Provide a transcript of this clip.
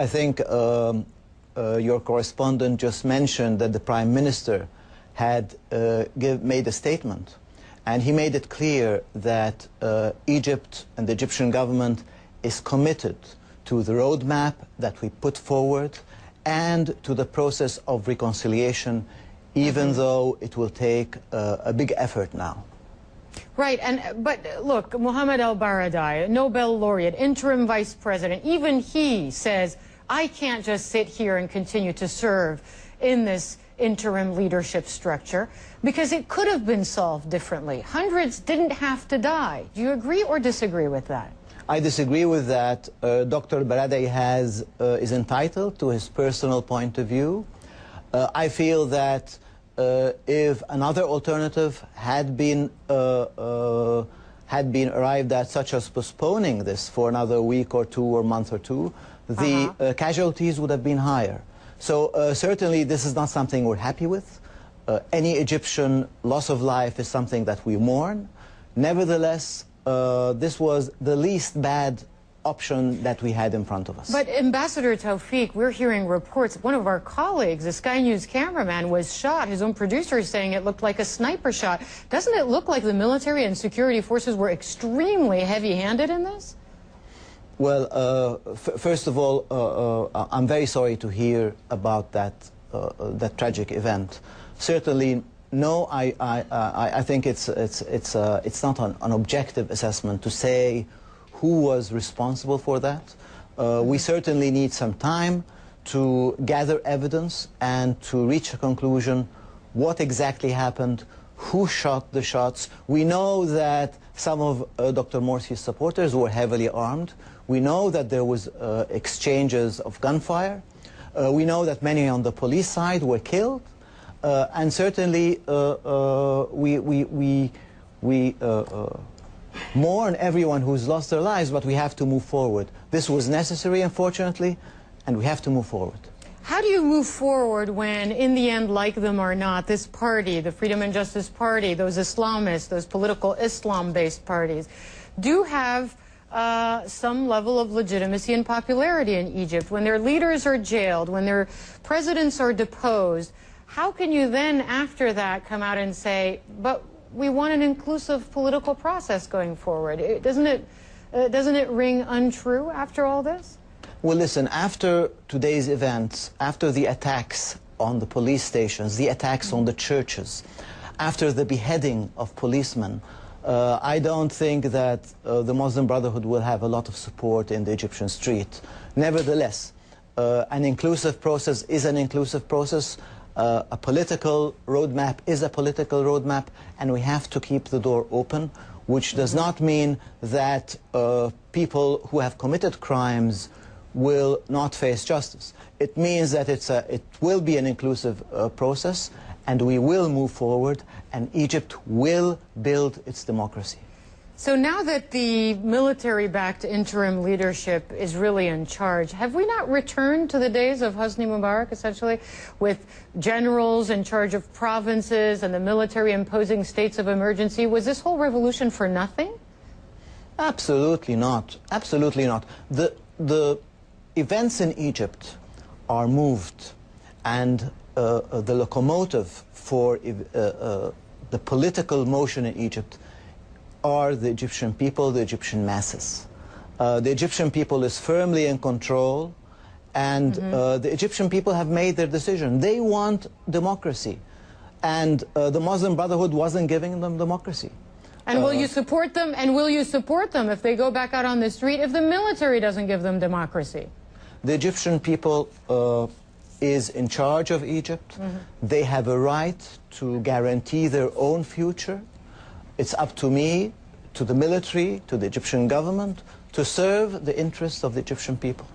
I think your correspondent just mentioned that the Prime Minister had made a statement, and he made it clear that Egypt and the Egyptian government is committed to the roadmap that we put forward and to the process of reconciliation, even though it will take a big effort now. Right, but look, Mohammed al-Baradei, Nobel laureate, interim vice president, even he says, I can't just sit here and continue to serve in this interim leadership structure because it could have been solved differently. Hundreds didn't have to die. Do you agree or disagree with that? I disagree with that. Dr. Baradei is entitled to his personal point of view. I feel that if another alternative had been arrived at, such as postponing this for another week or two or month or two, the casualties would have been higher. So certainly this is not something we're happy with. Any Egyptian loss of life is something that we mourn. Nevertheless, this was the least bad option that we had in front of us. But Ambassador Tawfik, we're hearing reports. One of our colleagues, a Sky News cameraman, was shot. His own producer is saying it looked like a sniper shot. Doesn't it look like the military and security forces were extremely heavy-handed in this? Well, first of all, I'm very sorry to hear about that tragic event. Certainly, no, I think it's not an objective assessment to say who was responsible for that. We certainly need some time to gather evidence and to reach a conclusion what exactly happened, who shot the shots. We know that some of Dr. Morsi's supporters were heavily armed. We know that there was exchanges of gunfire. We know that many on the police side were killed. And certainly we mourn everyone who's lost their lives, but we have to move forward. This was necessary, unfortunately, and we have to move forward. How do you move forward when, in the end, like them or not, this party, the Freedom and Justice Party, those Islamists, those political Islam-based parties, do have some level of legitimacy and popularity in Egypt? When their leaders are jailed, when their presidents are deposed, how can you then, after that, come out and say, but we want an inclusive political process going forward? Doesn't it ring untrue after all this? Well, listen, after today's events, after the attacks on the police stations, the attacks on the churches, after the beheading of policemen, I don't think that the Muslim Brotherhood will have a lot of support in the Egyptian street. Nevertheless, an inclusive process is an inclusive process. A political roadmap is a political roadmap, and we have to keep the door open, which does not mean that people who have committed crimes will not face justice. It means that it will be an inclusive process, and we will move forward, and Egypt will build its democracy. So now that the military-backed interim leadership is really in charge, have we not returned to the days of Hosni Mubarak, essentially, with generals in charge of provinces and the military imposing states of emergency? Was this whole revolution for nothing? Absolutely not. Absolutely not. The events in Egypt are moved, and the locomotive for the political motion in Egypt are the Egyptian people, the Egyptian masses. The Egyptian people is firmly in control, and the Egyptian people have made their decision. They want democracy, and the Muslim Brotherhood wasn't giving them democracy. And will you support them? And will you support them if they go back out on the street if the military doesn't give them democracy? The Egyptian people is in charge of Egypt. They have a right to guarantee their own future. It's up to me, to the military, to the Egyptian government, to serve the interests of the Egyptian people.